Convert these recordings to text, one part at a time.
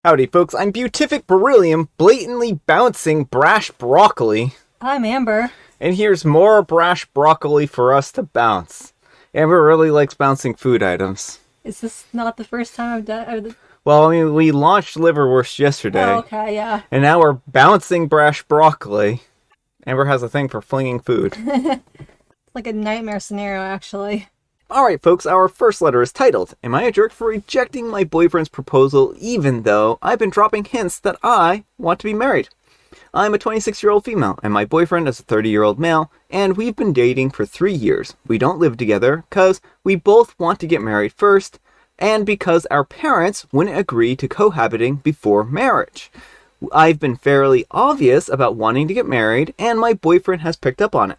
Howdy, folks. I'm Beatific Beryllium, blatantly bouncing Brash Broccoli. I'm Amber. And here's more Brash Broccoli for us to bounce. Amber really likes bouncing food items. Is this not the first time I've done? Well, I mean, we launched Liverwurst yesterday. Oh, okay, yeah. And now we're bouncing Brash Broccoli. Amber has a thing for flinging food. It's like a nightmare scenario, actually. Alright, folks, our first letter is titled, Am I a Jerk for Rejecting My Boyfriend's Proposal even though I've been dropping hints that I want to be married? I'm a 26-year-old female, and my boyfriend is a 30-year-old male, and we've been dating for 3 years. We don't live together, because we both want to get married first, and because our parents wouldn't agree to cohabiting before marriage. I've been fairly obvious about wanting to get married, and my boyfriend has picked up on it.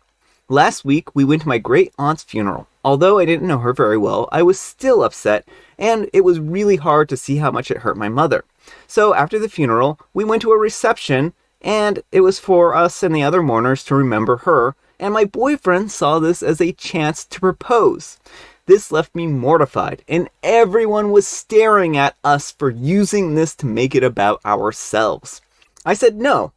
Last week, we went to my great-aunt's funeral. Although I didn't know her very well, I was still upset, and it was really hard to see how much it hurt my mother. So after the funeral, we went to a reception, and it was for us and the other mourners to remember her, and my boyfriend saw this as a chance to propose. This left me mortified, and everyone was staring at us for using this to make it about ourselves. I said no,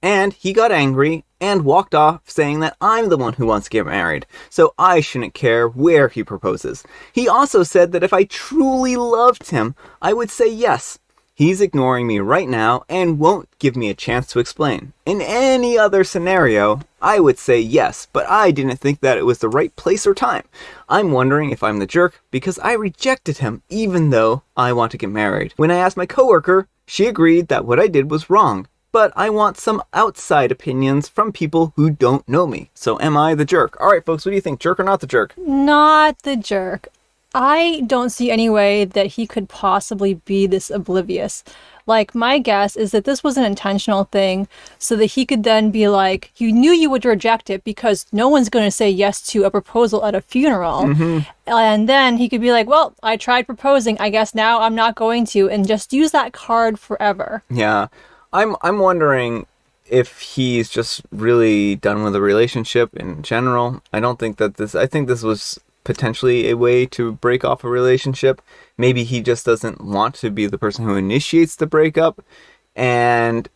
and he got angry and walked off saying that I'm the one who wants to get married, so I shouldn't care where he proposes. He also said that if I truly loved him, I would say yes. He's ignoring me right now and won't give me a chance to explain. In any other scenario, I would say yes, but I didn't think that it was the right place or time. I'm wondering if I'm the jerk because I rejected him even though I want to get married. When I asked my coworker, she agreed that what I did was wrong. But I want some outside opinions from people who don't know me. So am I the jerk? All right, folks, what do you think? Jerk or not the jerk? Not the jerk. I don't see any way that he could possibly be this oblivious. Like, my guess is that this was an intentional thing so that he could then be like, you knew you would reject it because no one's going to say yes to a proposal at a funeral. Mm-hmm. And then he could be like, well, I tried proposing. I guess now I'm not going to, and just use that card forever. Yeah. I'm wondering if he's just really done with the relationship in general. I think this was potentially a way to break off a relationship. Maybe he just doesn't want to be the person who initiates the breakup, and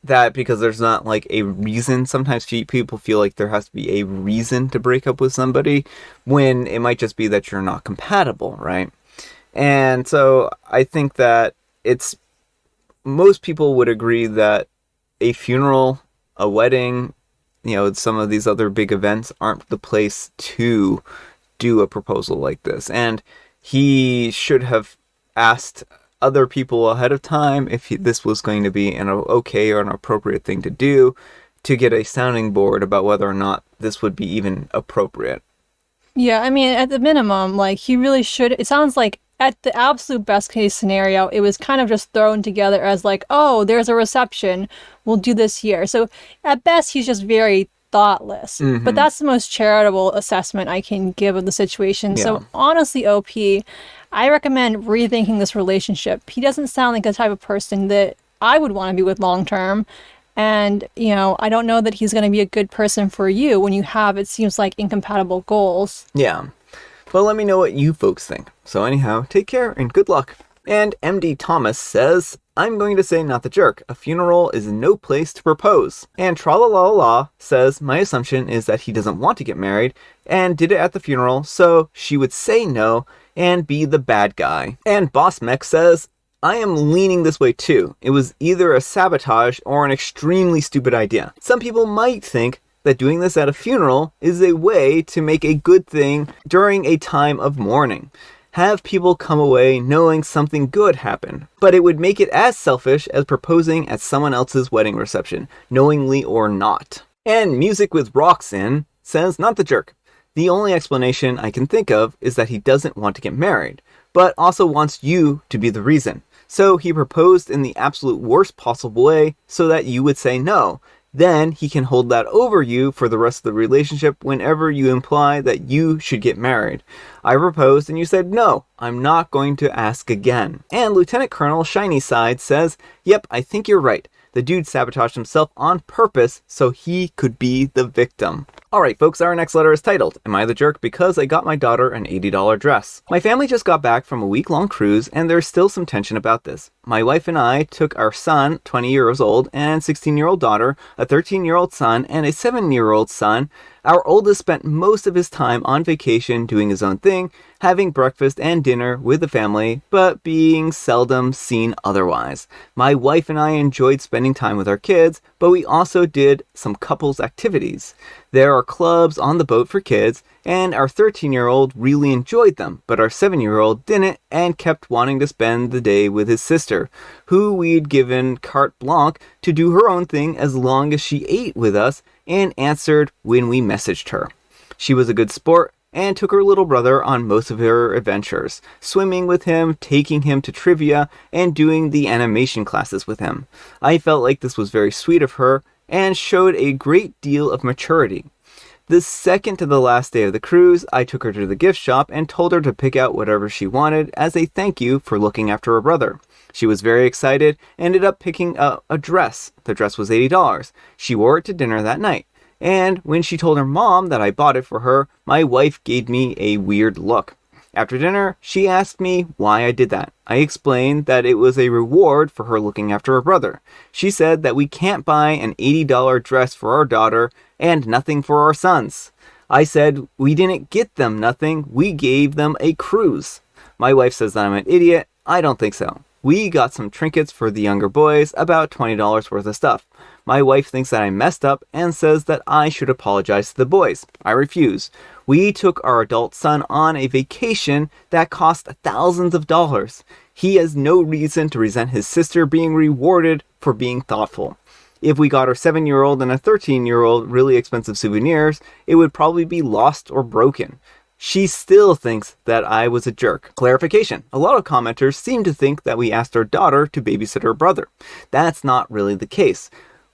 that because there's not like a reason. Sometimes people feel like there has to be a reason to break up with somebody when it might just be that you're not compatible, right? And so I think that most people would agree that a funeral, a wedding, some of these other big events aren't the place to do a proposal like this. And he should have asked other people ahead of time if this was going to be an okay or an appropriate thing to do, to get a sounding board about whether or not this would be even appropriate. Yeah, I mean, at the minimum, like, he really should. It sounds like at the absolute best case scenario, it was kind of just thrown together as like, oh, there's a reception, we'll do this here. So at best, he's just very thoughtless. Mm-hmm. But that's the most charitable assessment I can give of the situation. Yeah. So honestly, OP, I recommend rethinking this relationship. He doesn't sound like the type of person that I would want to be with long term. And, I don't know that he's going to be a good person for you when you have, it seems like, incompatible goals. Yeah. Well, let me know what you folks think. So anyhow, take care and good luck. And MD Thomas says, I'm going to say not the jerk. A funeral is no place to propose. And Tralalala says, my assumption is that he doesn't want to get married and did it at the funeral so she would say no and be the bad guy. And Boss Mech says, I am leaning this way too. It was either a sabotage or an extremely stupid idea. Some people might think that doing this at a funeral is a way to make a good thing during a time of mourning. Have people come away knowing something good happened. But it would make it as selfish as proposing at someone else's wedding reception, knowingly or not. And Music with Rocks In says, not the jerk. The only explanation I can think of is that he doesn't want to get married, but also wants you to be the reason. So he proposed in the absolute worst possible way so that you would say no. Then he can hold that over you for the rest of the relationship whenever you imply that you should get married. I proposed and you said, no, I'm not going to ask again. And Lieutenant Colonel Shiny Side says, yep, I think you're right. The dude sabotaged himself on purpose so he could be the victim. Alright folks, our next letter is titled, Am I the Jerk Because I Got My Daughter an $80 Dress? My family just got back from a week-long cruise and there's still some tension about this. My wife and I took our son, 20 years old, and 16-year-old daughter, a 13-year-old son, and a 7-year-old son. Our oldest spent most of his time on vacation doing his own thing, having breakfast and dinner with the family, but being seldom seen otherwise. My wife and I enjoyed spending time with our kids, but we also did some couples activities. There are clubs on the boat for kids, and our 13-year-old really enjoyed them, but our 7-year-old didn't and kept wanting to spend the day with his sister, who we'd given carte blanche to do her own thing as long as she ate with us and answered when we messaged her. She was a good sport and took her little brother on most of her adventures, swimming with him, taking him to trivia, and doing the animation classes with him. I felt like this was very sweet of her and showed a great deal of maturity. The second to the last day of the cruise, I took her to the gift shop and told her to pick out whatever she wanted as a thank you for looking after her brother. She was very excited and ended up picking up a dress. The dress was $80. She wore it to dinner that night. And when she told her mom that I bought it for her, my wife gave me a weird look. After dinner, she asked me why I did that. I explained that it was a reward for her looking after her brother. She said that we can't buy an $80 dress for our daughter and nothing for our sons. I said we didn't get them nothing, we gave them a cruise. My wife says that I'm an idiot. I don't think so. We got some trinkets for the younger boys, about $20 worth of stuff. My wife thinks that I messed up and says that I should apologize to the boys. I refuse. We took our adult son on a vacation that cost thousands of dollars. He has no reason to resent his sister being rewarded for being thoughtful. If we got our 7-year-old and a 13-year-old really expensive souvenirs, it would probably be lost or broken. She still thinks that I was a jerk. Clarification. A lot of commenters seem to think that we asked our daughter to babysit her brother. That's not really the case.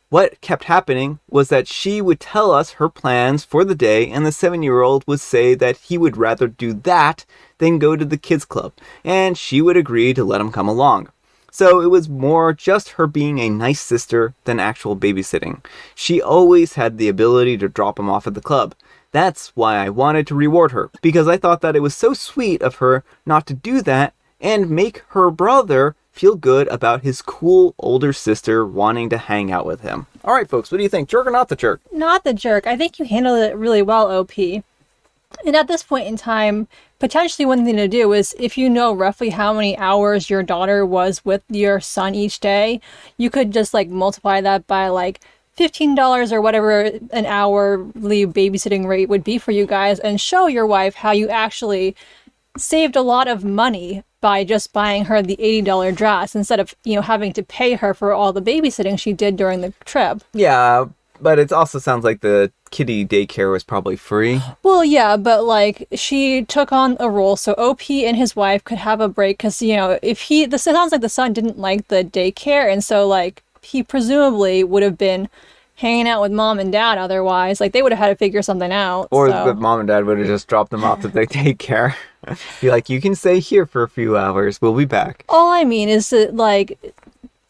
What kept happening was that she would tell us her plans for the day and the 7-year-old would say that he would rather do that than go to the kids club, and she would agree to let him come along. So it was more just her being a nice sister than actual babysitting. She always had the ability to drop him off at the club. That's why I wanted to reward her, because I thought that it was so sweet of her not to do that and make her brother feel good about his cool older sister wanting to hang out with him. All right, folks, what do you think? Jerk or not the jerk? Not the jerk. I think you handled it really well, OP. And at this point in time, potentially one thing to do is if you know roughly how many hours your daughter was with your son each day, you could just multiply that by $15 or whatever an hourly babysitting rate would be for you guys and show your wife how you actually saved a lot of money by just buying her the $80 dress instead of, having to pay her for all the babysitting she did during the trip. Yeah, but it also sounds like the kiddie daycare was probably free. Well, yeah, but she took on a role so OP and his wife could have a break because, it sounds like the son didn't like the daycare and so he presumably would have been hanging out with mom and dad otherwise. They would have had to figure something out. Or so. the mom and dad would have just dropped them off at the daycare. Be like, you can stay here for a few hours. We'll be back. All I mean is that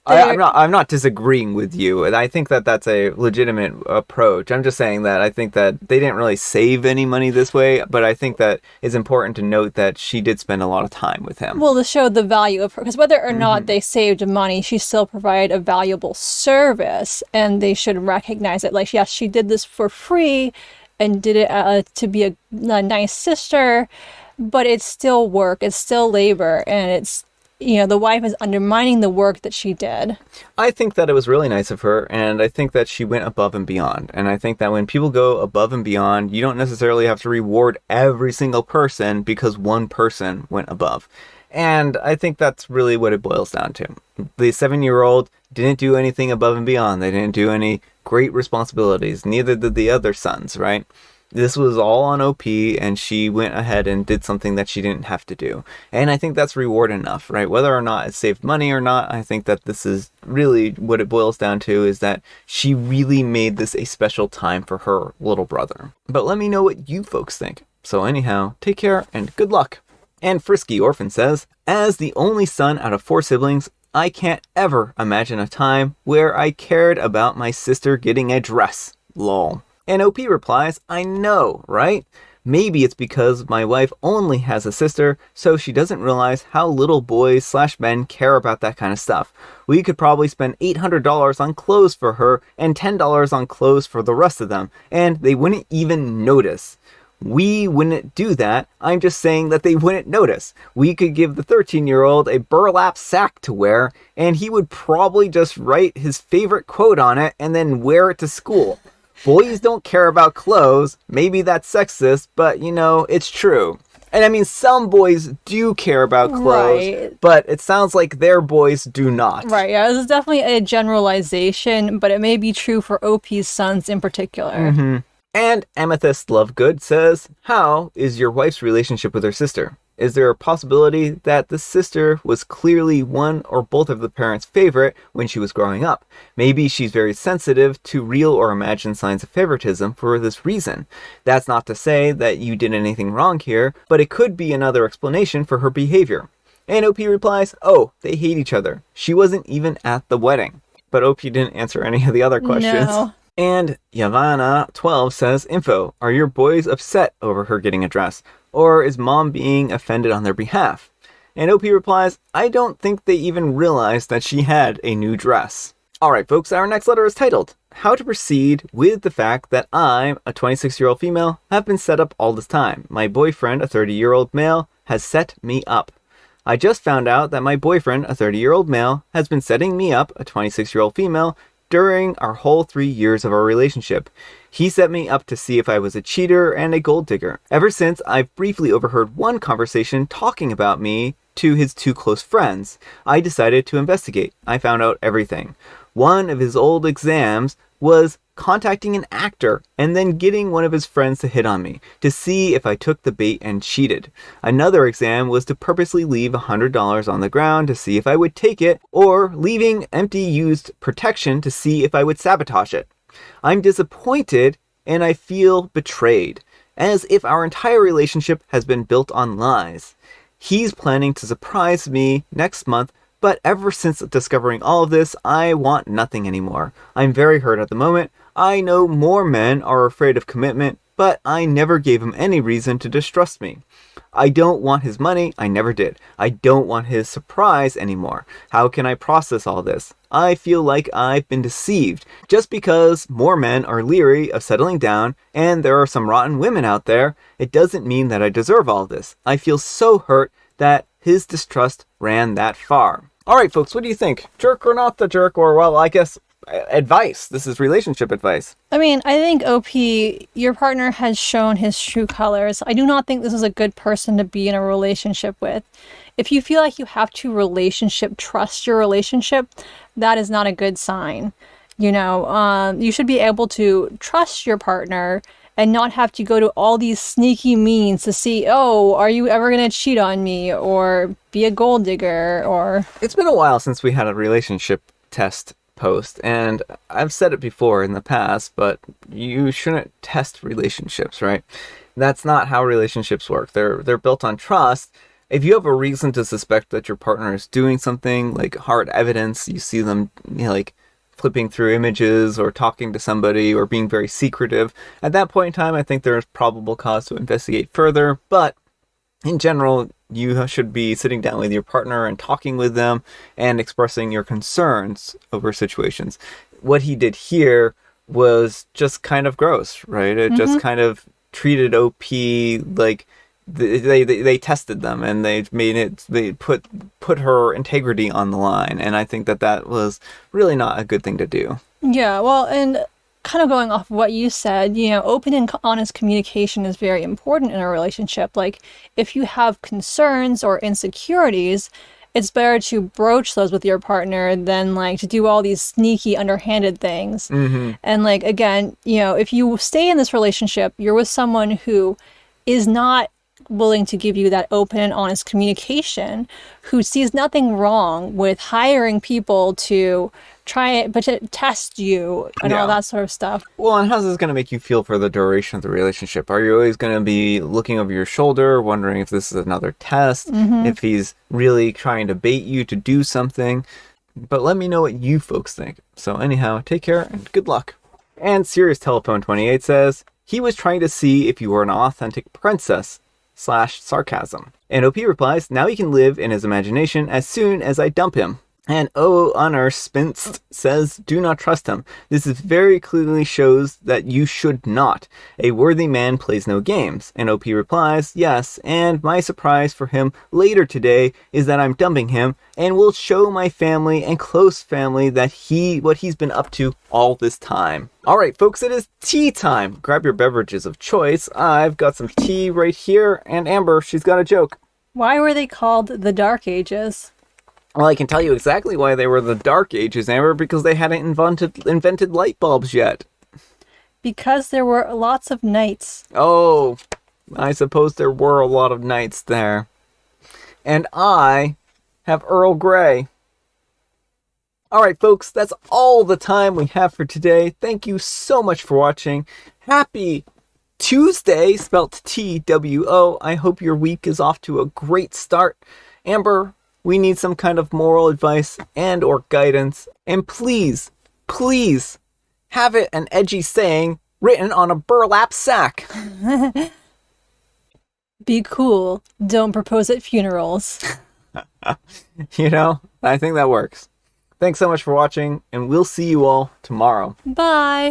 I'm not disagreeing with you, and I think that that's a legitimate approach. I'm just saying that I think that they didn't really save any money this way, but I think that it's important to note that she did spend a lot of time with him. Well, to show the value of her, because whether or not they saved money, she still provided a valuable service, and they should recognize it. Yes, she did this for free and did it to be a nice sister, but it's still work, it's still labor, and it's the wife is undermining the work that she did. I think that it was really nice of her, and I think that she went above and beyond. And I think that when people go above and beyond, you don't necessarily have to reward every single person because one person went above. And I think that's really what it boils down to. The 7-year-old didn't do anything above and beyond. They didn't do any great responsibilities. Neither did the other sons, right? This was all on OP, and she went ahead and did something that she didn't have to do. And I think that's reward enough, right? Whether or not it saved money or not, I think that this is really what it boils down to, is that she really made this a special time for her little brother. But let me know what you folks think. So anyhow, take care and good luck. And Frisky Orphan says, as the only son out of 4 siblings, I can't ever imagine a time where I cared about my sister getting a dress. Lol. And OP replies, I know, right? Maybe it's because my wife only has a sister, so she doesn't realize how little boys/men care about that kind of stuff. We could probably spend $800 on clothes for her and $10 on clothes for the rest of them, and they wouldn't even notice. We wouldn't do that. I'm just saying that they wouldn't notice. We could give the 13-year-old a burlap sack to wear, and he would probably just write his favorite quote on it and then wear it to school. Boys don't care about clothes. Maybe that's sexist, but it's true. And I mean, some boys do care about clothes, Right. but it sounds like their boys do not. Right, yeah, this is definitely a generalization, but it may be true for OP's sons in particular. And Amethyst Lovegood says, how is your wife's relationship with her sister? Is there a possibility that the sister was clearly one or both of the parents' favorite when she was growing up? Maybe she's very sensitive to real or imagined signs of favoritism for this reason. That's not to say that you did anything wrong here, but it could be another explanation for her behavior. And OP replies, oh, they hate each other. She wasn't even at the wedding. But OP didn't answer any of the other questions. No. And Yavanna12 says, info, are your boys upset over her getting a dress? Or is mom being offended on their behalf? And OP replies, I don't think they even realized that she had a new dress. Alright folks, our next letter is titled, How to Proceed with the Fact That I'm a 26-year-old female have been set up all this time. My boyfriend, a 30-year-old male, has set me up. I just found out that my boyfriend, a 30-year-old male, has been setting me up, a 26-year-old female, during our whole 3 years of our relationship. He set me up to see if I was a cheater and a gold digger. Ever since, I've briefly overheard one conversation talking about me to his 2 close friends. I decided to investigate. I found out everything. One of his old exams was contacting an actor and then getting one of his friends to hit on me to see if I took the bait and cheated. Another exam was to purposely leave $100 on the ground to see if I would take it, or leaving empty used protection to see if I would sabotage it. I'm disappointed and I feel betrayed, as if our entire relationship has been built on lies. He's planning to surprise me next month, but ever since discovering all of this, I want nothing anymore. I'm very hurt at the moment. I know more men are afraid of commitment, but I never gave him any reason to distrust me. I don't want his money. I never did. I don't want his surprise anymore. How can I process all this? I feel like I've been deceived. Just because more men are leery of settling down and there are some rotten women out there, it doesn't mean that I deserve all this. I feel so hurt that his distrust ran that far. Alright folks, what do you think? Jerk or not the jerk? Or, well, I guess advice. This is relationship advice. I mean, I think OP, your partner has shown his true colors. I do not think this is a good person to be in a relationship with. If you feel like you have to trust your relationship, that is not a good sign. You should be able to trust your partner and not have to go to all these sneaky means to see, oh, are you ever going to cheat on me or be a gold digger or... It's been a while since we had a relationship test post, and I've said it before in the past, but you shouldn't test relationships, right? That's not how relationships work. They're built on trust. If you have a reason to suspect that your partner is doing something, like hard evidence, you see them, like flipping through images or talking to somebody or being very secretive, at that point in time, I think there's probable cause to investigate further. But in general, you should be sitting down with your partner and talking with them and expressing your concerns over situations. What he did here was just kind of gross, right? It just kind of treated OP like they tested them and they put her integrity on the line, and I think that was really not a good thing to do. Yeah, well, and kind of going off of what you said, open and honest communication is very important in a relationship. Like, if you have concerns or insecurities, it's better to broach those with your partner than to do all these sneaky, underhanded things. And again, if you stay in this relationship, you're with someone who is not willing to give you that open and honest communication, who sees nothing wrong with hiring people to try it, but to test you and all that sort of stuff. Well, and how's this going to make you feel for the duration of the relationship? Are you always going to be looking over your shoulder, wondering if this is another test, if he's really trying to bait you to do something? But let me know what you folks think. So anyhow, take care and good luck. And Serious Telephone 28 says, he was trying to see if you were an authentic princess / sarcasm. And OP replies, now he can live in his imagination as soon as I dump him. And Honor Spinst says, do not trust him. This is very clearly shows that you should not. A worthy man plays no games. And OP replies, yes, and my surprise for him later today is that I'm dumping him and will show my family and close family that what he's been up to all this time. Alright folks, it is tea time. Grab your beverages of choice. I've got some tea right here, and Amber, she's got a joke. Why were they called the Dark Ages? Well, I can tell you exactly why they were the Dark Ages, Amber, because they hadn't invented light bulbs yet. Because there were lots of nights. Oh, I suppose there were a lot of nights there. And I have Earl Grey. Alright, folks, that's all the time we have for today. Thank you so much for watching. Happy Tuesday, spelt T-W-O. I hope your week is off to a great start. Amber, we need some kind of moral advice and or guidance. And please, please, have it an edgy saying written on a burlap sack. Be cool. Don't propose at funerals. You know, I think that works. Thanks so much for watching, and we'll see you all tomorrow. Bye.